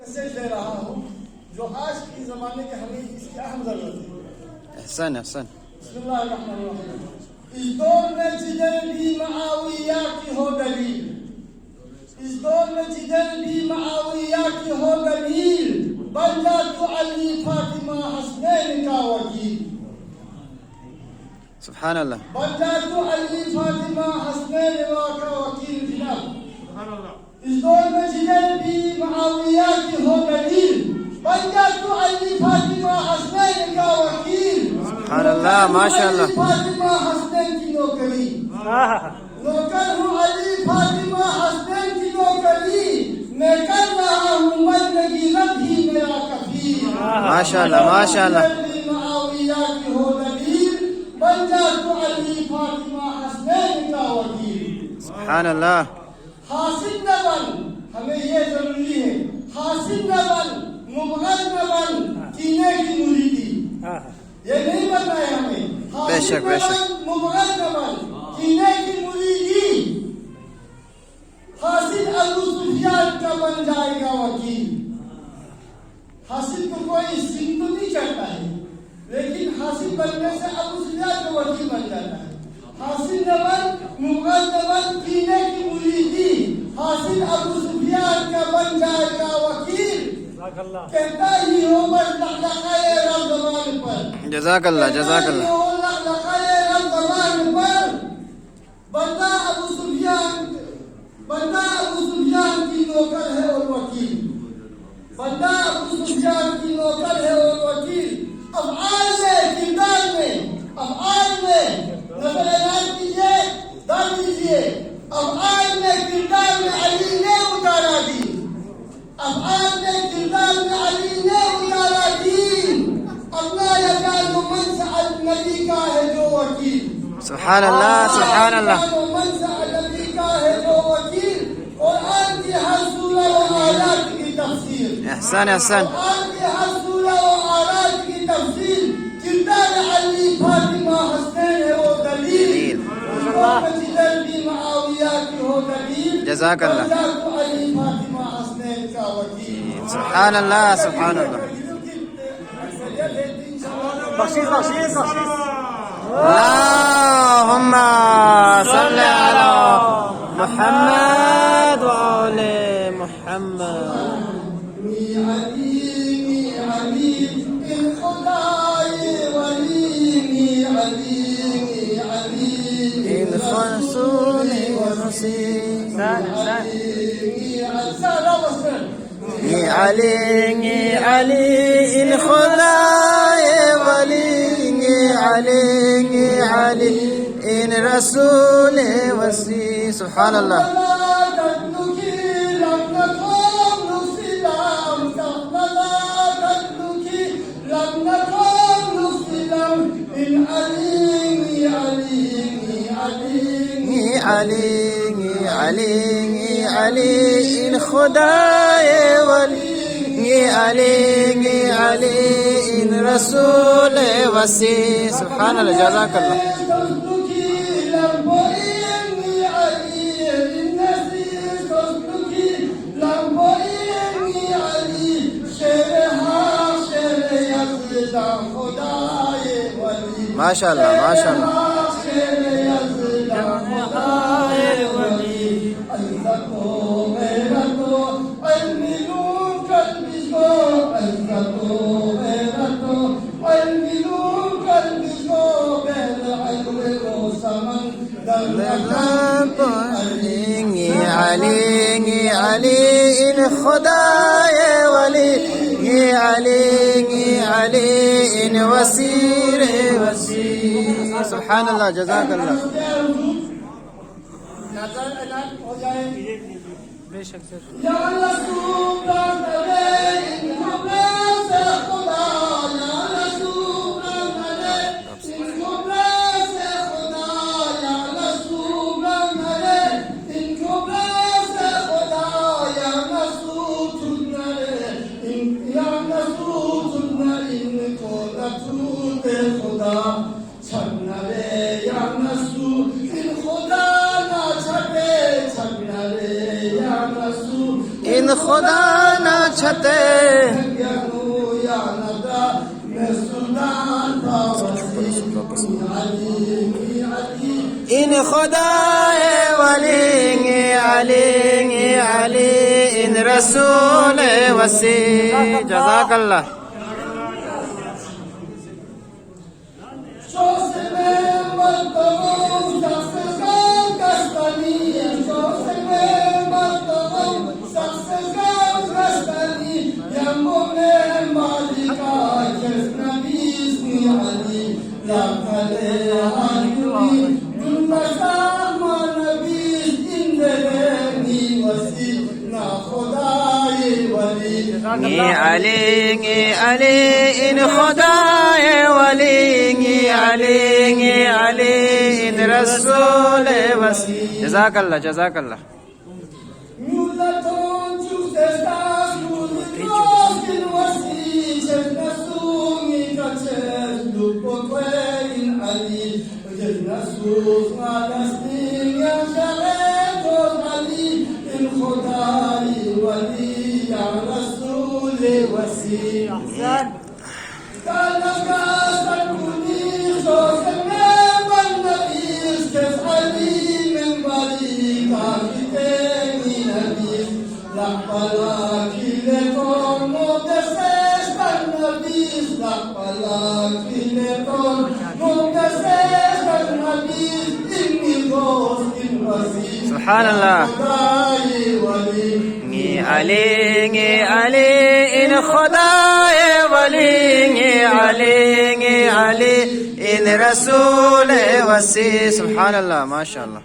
Message दे रहा हूँ जो आज के ज़माने के हमें इसकी अहम ज़रूरत है। अहसन अहसन। बिस्मिल्लाहिर्रहमानिर्रहीम। इस दौर में जिधर भी मुआविया की हो दलील, इस दौर में जिधर भी मुआविया की हो दलील, बन जा तू अली फातिमा हसनैन का वकील। सुभान अल्लाह। बन जा तू अली फातिमा हसनैन का वकील। जनाब इस दौर में जिधर भी मुआविया की हो दलील, बन जा तू अली फातिमा हसनैन का वकील। सुभान अल्लाह माशाअल्लाह। फातिमा हसनैन की नौकरी, नौकर हूँ अली फातिमा हसनैन की नौकरी, मैं कर रहा हूँ बंदगी रब ही मेरा कफील। माशाअल्लाह माशाअल्लाह। मुआविया की हो दलील, बन जा तू अली फातिमा हसनैन का वकील। सुभान अल्लाह। हासिल न बन, हमें ये जरूरी है, हासिल न बन, मुबगज न बन, कीने की मुरीदी, ये नहीं बनना है हमें। बेशक बेशक। मुबगज न बन, कीने की मुरीदी, हासिल अबू सुफियान का बन जाएगा वकील। हासिल को कोई सिंह तो नहीं चढ़ता है, लेकिन हासिल बनने से अबू सुफियान का वकील बन जाता है। हासिल न बन, मुबगज न बन, कीने की मुरीदी, हासिल अबू सुफियान का बन जाएगा वकील। कहता ही हो बस लखलखाए रब ज़बान पर। जज़ाकल्लाह जज़ाकल्लाह। लखलखाए रब ज़बान पर। बंदा अबू सुफियान की नौकर है और वकील। बंदा अबू सुफियान की नौकर है और वकील। अफ़आल में, किरदार में, अफ़आल में नज़र कीजिए, दाद दीजिए। अफ़आल में, किरदार में अली ने उतारा दी। अफ़आल में, किरदार में अली ने उतारा दी। अल्लाह यकालु मन सअल नबी का है जो वकील। सुभान अल्लाह सुभान अल्लाह। मन सअल नबी का है जो वकील। कुरान की हर सूरह व आयत की तफसीर, अहसन अहसन। कुरान की हर सूरह व आयत की तफसीर, किरदार अली फातिमा हसनैन है वो दलील। जिधर भी मुआविया की हो दलील, जज़ाकल्लाह। अली फातिमा हसनैन का वकील। सुभान अल्लाह सुभान अल्लाह। बख्शीश बख्शीश बख्शीश। अल्लाहुम्मा सल्ली अला मुहम्मद व आले मुहम्मद। इन खसूने व नसीर علي علي إن خداي ولي علي علي إن رسول وسي سبحان الله. علي علي علي إن خداي ولي علي علي إن رسول وسي سبحان الله. جزاك الله. ما شاء الله ما شاء الله. علي علي إن خداي ولي علي علي إن وسير وسير سبحان الله. جزاك الله. बेशक सर। इन खुदा ना छते خدای ولی علی این رسول وسیع جزاک الله علی این خدای ولی علی این رسول وسیع جزاک الله جزاک الله سبحان الله علی این خدای ولی علی این رسول وسیع سبحان الله ما شاء الله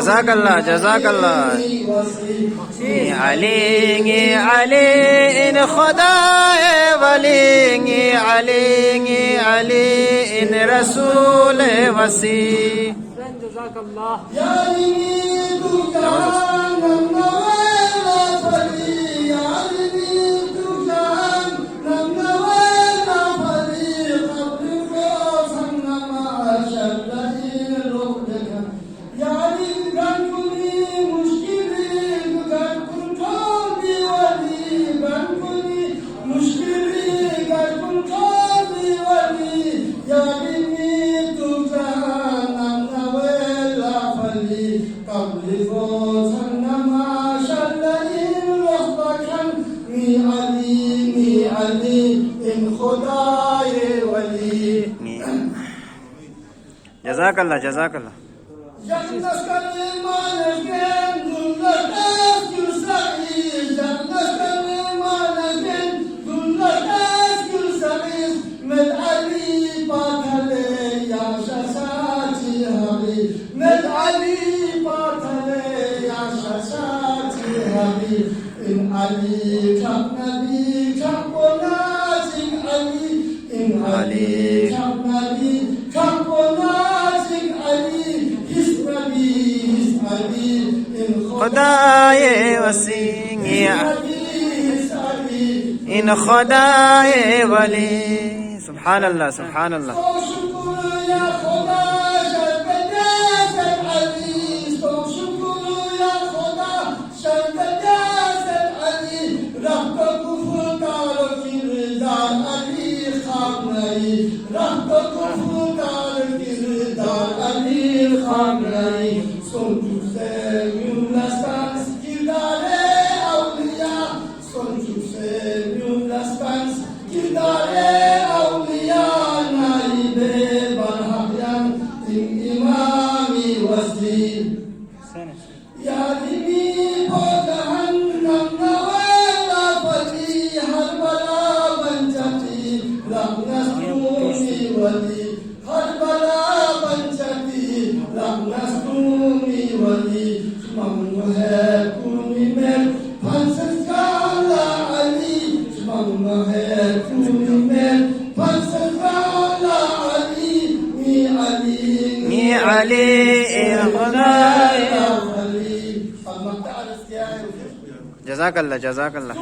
جزاك الله جزاك الله علي إن خدای ولی علی إن رسول وسیع جزاك الله جزاك الله جزاك الله خدای وسیع إن خدای ولی سبحان الله سبحان الله علي خداي Jazakallah, jazakallah.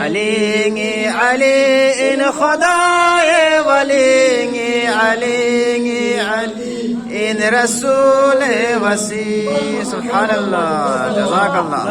علي علي إن خداي ولي علي علي إن رسول وسي سبحان الله جزاك الله